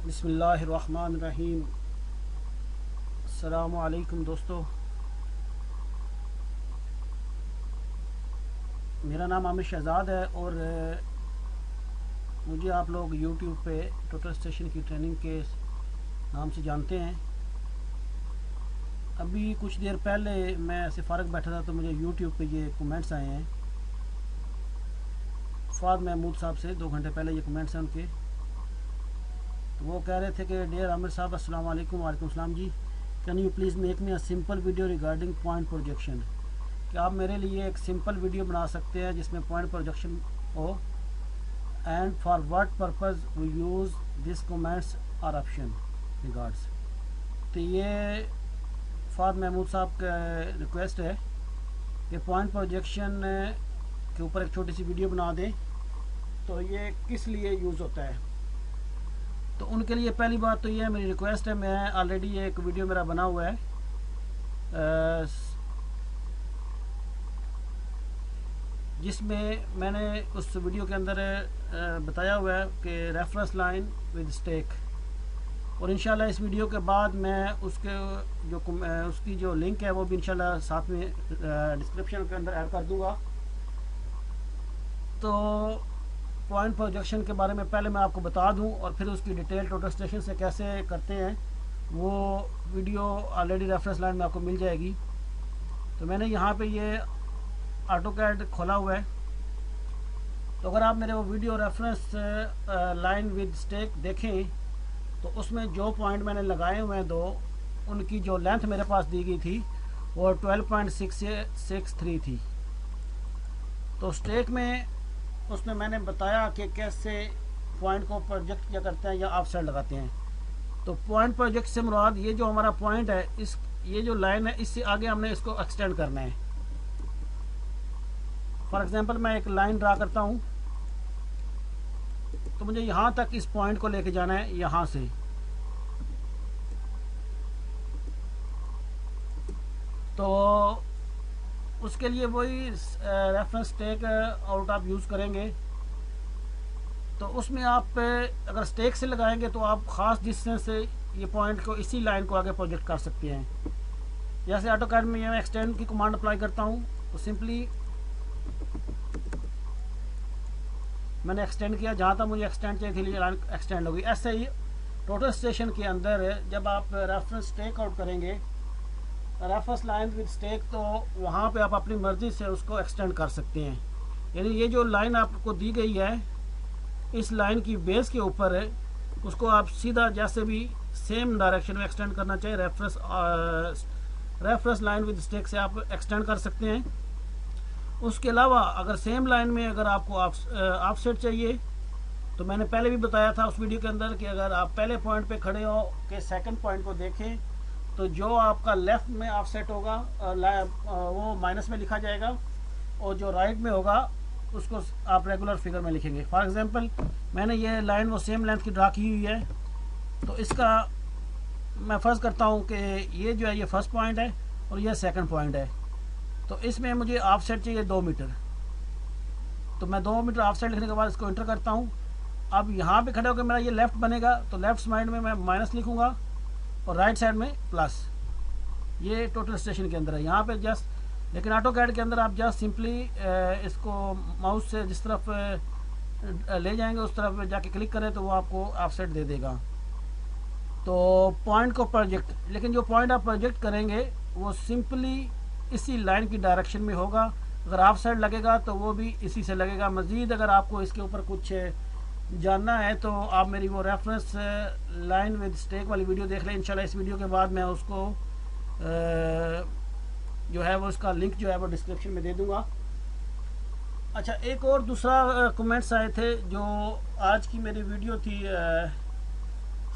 बिस्मिल्लाहिर्रहमानिर्रहीम। अस्सलामु अलैकुम दोस्तों, मेरा नाम आमिर शहज़ाद है और मुझे आप लोग यूट्यूब पे टोटल स्टेशन की ट्रेनिंग के नाम से जानते हैं। अभी कुछ देर पहले मैं ऐसे फ़ारग बैठा था तो मुझे यूट्यूब पे ये कमेंट्स आए हैं। फ़ाद महमूद साहब से 2 घंटे पहले ये कमेंट्स हैं उनके। तो वो कह रहे थे कि डियर आमिर साहब, अस्सलाम वालेकुम। वालेकुम सलाम जी। Can you please make me a simple video regarding point projection. क्या आप मेरे लिए एक सिंपल वीडियो बना सकते हैं जिसमें पॉइंट प्रोजेक्शन हो, and for what purpose we use this comments और ऑप्शन रिगार्ड्स। तो ये फ़ाद महमूद साहब का रिक्वेस्ट है कि पॉइंट प्रोजेक्शन के ऊपर एक छोटी सी वीडियो बना दें। तो ये किस लिए यूज़ होता है, तो उनके लिए पहली बात तो ये है, मेरी रिक्वेस्ट है, मैं ऑलरेडी एक वीडियो मेरा बना हुआ है जिसमें मैंने उस वीडियो के अंदर बताया हुआ है कि रेफरेंस लाइन विद स्टेक, और इंशाल्लाह इस वीडियो के बाद मैं उसकी जो लिंक है वो भी इंशाल्लाह साथ में डिस्क्रिप्शन के अंदर ऐड कर दूंगा। तो पॉइंट प्रोजेक्शन के बारे में पहले मैं आपको बता दूं और फिर उसकी डिटेल टोटल स्टेशन से कैसे करते हैं वो वीडियो ऑलरेडी रेफरेंस लाइन में आपको मिल जाएगी। तो मैंने यहाँ पे ये ऑटोकैड खोला हुआ है। तो अगर आप मेरे वो video reference line with stake देखें तो उसमें जो पॉइंट मैंने लगाए हुए हैं दो, उनकी जो लेंथ मेरे पास दी गई थी वो 12.663 थी। तो स्टेक में उसमें मैंने बताया कि कैसे पॉइंट को प्रोजेक्ट क्या करते हैं या ऑफसेट लगाते हैं। तो पॉइंट प्रोजेक्ट से मुराद ये जो हमारा पॉइंट है, ये जो लाइन है इससे आगे हमने इसको एक्सटेंड करना है। फॉर एग्जांपल मैं एक लाइन ड्रा करता हूँ, तो मुझे यहाँ तक इस पॉइंट को लेके जाना है यहाँ से। तो उसके लिए वही रेफरेंस स्टेक आउट आप यूज़ करेंगे। तो उसमें आप अगर स्टेक से लगाएंगे तो आप ख़ास डिस्टेंस से ये पॉइंट को, इसी लाइन को आगे प्रोजेक्ट कर सकते हैं। जैसे ऑटोकैड में मैं एक्सटेंड की कमांड अप्लाई करता हूँ तो सिंपली मैंने एक्सटेंड किया, जहाँ तक मुझे एक्सटेंड चाहिए थी लाइन एक्सटेंड होगी। ऐसे ही टोटल स्टेशन के अंदर जब आप रेफरेंस स्टेक आउट करेंगे, रेफरेंस लाइन विद स्टेक, तो वहाँ पे आप अपनी मर्ज़ी से उसको एक्सटेंड कर सकते हैं। यानी ये जो लाइन आपको दी गई है, इस लाइन की बेस के ऊपर है, उसको आप सीधा जैसे भी सेम डायरेक्शन में एक्सटेंड करना चाहिए, रेफरेंस लाइन विद स्टेक से आप एक्सटेंड कर सकते हैं। उसके अलावा अगर सेम लाइन में अगर आपको ऑफसेट चाहिए, तो मैंने पहले भी बताया था उस वीडियो के अंदर कि अगर आप पहले पॉइंट पे खड़े हो के सेकंड पॉइंट को देखें तो जो आपका लेफ़्ट में ऑफसेट होगा वो माइनस में लिखा जाएगा, और जो राइट में होगा उसको आप रेगुलर फिगर में लिखेंगे। फॉर एग्जांपल मैंने ये लाइन वो सेम लेंथ की ड्रा की हुई है, तो इसका मैं फ़र्ज़ करता हूँ कि ये जो है ये फर्स्ट पॉइंट है और ये सेकंड पॉइंट है। तो इसमें मुझे ऑफसेट चाहिए 2 मीटर। तो मैं 2 मीटर ऑफसेट लिखने के बाद इसको इंटर करता हूँ। अब यहाँ पे खड़े होकर मेरा ये लेफ़्ट बनेगा, तो लेफ़्ट साइड में मैं माइनस लिखूँगा और राइट साइड में प्लस। ये टोटल स्टेशन के अंदर है यहाँ पे जस्ट। लेकिन ऑटोकैड के अंदर आप जस्ट सिंपली इसको माउस से जिस तरफ ले जाएंगे उस तरफ जाके क्लिक करें तो वो आपको ऑफसेट दे देगा। तो पॉइंट को प्रोजेक्ट, लेकिन जो पॉइंट आप प्रोजेक्ट करेंगे वो सिंपली इसी लाइन की डायरेक्शन में होगा। अगर ऑफ साइड लगेगा तो वो भी इसी से लगेगा। मज़ीद अगर आपको इसके ऊपर कुछ जानना है तो आप मेरी वो रेफरेंस लाइन विद स्टेक वाली वीडियो देख लें। इंशाल्लाह इस वीडियो के बाद मैं उसको जो है वो उसका लिंक जो है वो डिस्क्रिप्शन में दे दूंगा। अच्छा, एक और दूसरा कमेंट्स आए थे जो आज की मेरी वीडियो थी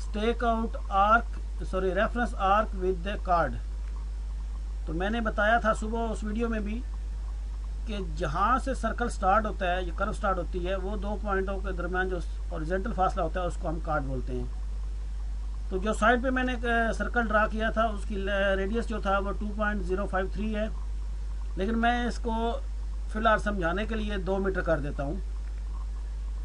stake out arc, sorry reference arc with the card. तो मैंने बताया था सुबह उस वीडियो में भी कि जहाँ से सर्कल स्टार्ट होता है, ये कर्व स्टार्ट होती है, वो 2 पॉइंटों के दरमियान जो हॉरिजॉन्टल फासला होता है उसको हम कार्ड बोलते हैं। तो जो साइड पे मैंने एक सर्कल ड्रा किया था उसकी रेडियस जो था वो 2.053 है, लेकिन मैं इसको फ़िलहाल समझाने के लिए 2 मीटर कर देता हूँ।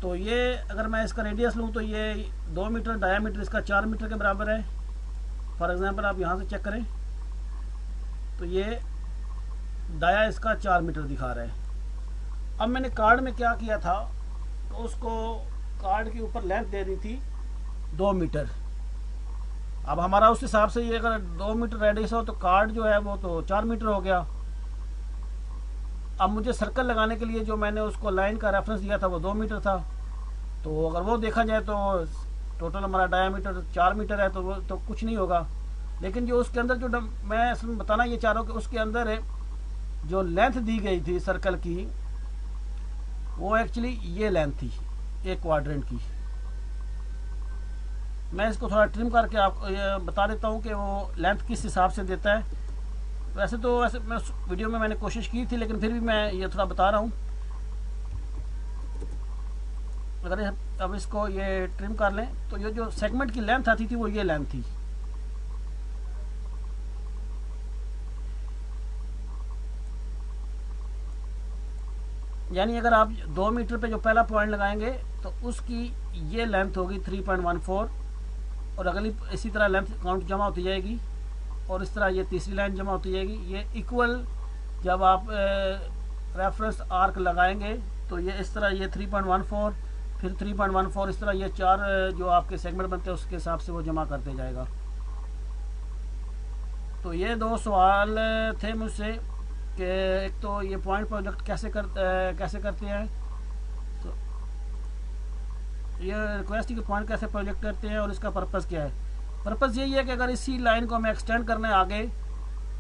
तो ये अगर मैं इसका रेडियस लूँ तो ये 2 मीटर, डायामीटर इसका 4 मीटर के बराबर है। फॉर एग्जांपल आप यहाँ से चेक करें तो ये डाया इसका 4 मीटर दिखा रहा है। अब मैंने कार्ड में क्या किया था, तो उसको कार्ड के ऊपर लेंथ दे दी थी 2 मीटर। अब हमारा उस हिसाब से ये अगर 2 मीटर रेडियस हो तो कार्ड जो है वो तो 4 मीटर हो गया। अब मुझे सर्कल लगाने के लिए जो मैंने उसको लाइन का रेफरेंस दिया था वो 2 मीटर था। तो अगर वो देखा जाए तो टोटल हमारा डायामीटर 4 मीटर है, तो वो तो कुछ नहीं होगा। लेकिन जो उसके अंदर जो मैं बताना ये चाह रहा हूँ कि उसके अंदर जो लेंथ दी गई थी सर्कल की, वो एक्चुअली ये लेंथ थी एक क्वाड्रेंट की। मैं इसको थोड़ा ट्रिम करके आपको ये बता देता हूँ कि वो लेंथ किस हिसाब से देता है। वैसे मैं उस वीडियो में मैंने कोशिश की थी, लेकिन फिर भी मैं ये थोड़ा बता रहा हूँ। अगर अब इसको ये ट्रिम कर लें तो ये जो सेगमेंट की लेंथ आती थी वो ये लेंथ थी। यानी अगर आप 2 मीटर पे जो पहला पॉइंट लगाएंगे तो उसकी ये लेंथ होगी 3.14, और अगली इसी तरह लेंथ काउंट जमा होती जाएगी, और इस तरह ये तीसरी लाइन जमा होती जाएगी। ये इक्वल जब आप रेफरेंस आर्क लगाएंगे तो ये इस तरह ये 3.14, फिर 3.14, इस तरह ये 4 जो आपके सेगमेंट बनते हैं उसके हिसाब से वो जमा करते जाएगा। तो ये 2 सवाल थे मुझसे कि एक तो ये पॉइंट प्रोजेक्ट कैसे करते हैं, तो ये रिक्वेस्ट थी कि पॉइंट कैसे प्रोजेक्ट करते हैं और इसका पर्पस क्या है। पर्पस यही है कि अगर इसी लाइन को हमें एक्सटेंड करना है आगे,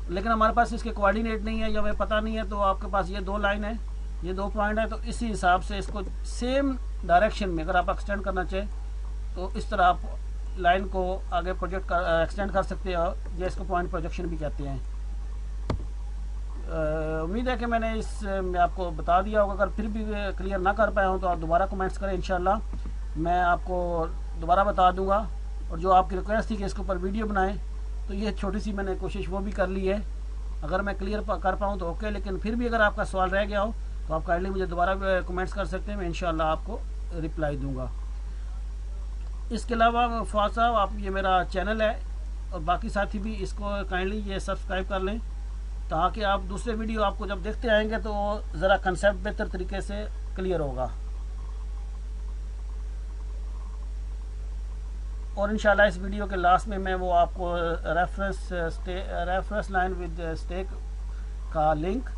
लेकिन हमारे पास इसके कोऑर्डिनेट नहीं है या हमें पता नहीं है, तो आपके पास ये 2 लाइन है, ये 2 पॉइंट है, तो इसी हिसाब से इसको सेम डायरेक्शन में अगर आप एक्सटेंड करना चाहें तो इस तरह आप लाइन को आगे प्रोजेक्ट एक्सटेंड कर सकते हैं, या इसको पॉइंट प्रोजेक्शन भी कहते हैं। उम्मीद है कि मैंने इस में आपको बता दिया होगा। अगर फिर भी क्लियर ना कर पाया हूँ तो आप दोबारा कमेंट्स करें, इंशाल्लाह मैं आपको दोबारा बता दूंगा। और जो आपकी रिक्वेस्ट थी कि इसके ऊपर वीडियो बनाएं, तो ये छोटी सी मैंने कोशिश वो भी कर ली है। अगर मैं क्लियर कर पाऊँ तो ओके, लेकिन फिर भी अगर आपका सवाल रह गया हो तो आप काइंडली मुझे दोबारा कमेंट्स कर सकते हैं, मैं इंशाल्लाह आपको रिप्लाई दूंगा। इसके अलावा फवाद साहब, आप ये मेरा चैनल है और बाकी साथी भी इसको काइंडली ये सब्सक्राइब कर लें, ताकि आप दूसरे वीडियो आपको जब देखते आएंगे तो ज़रा कंसेप्ट बेहतर तरीके से क्लियर होगा। और इंशाल्लाह इस वीडियो के लास्ट में मैं वो आपको रेफरेंस लाइन विद स्टेक का लिंक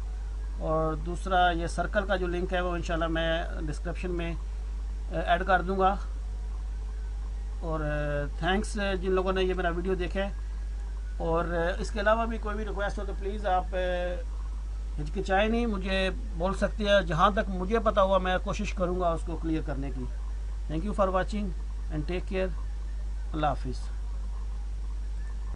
और दूसरा ये सर्कल का जो लिंक है वो इंशाल्लाह मैं डिस्क्रिप्शन में ऐड कर दूंगा। और थैंक्स जिन लोगों ने ये मेरा वीडियो देखा है। और इसके अलावा भी कोई भी रिक्वेस्ट हो तो प्लीज़ आप हिचकिचाएं नहीं, मुझे बोल सकते हैं। जहाँ तक मुझे पता हुआ मैं कोशिश करूँगा उसको क्लियर करने की। Thank you for watching and take care. अल्लाह हाफिज़।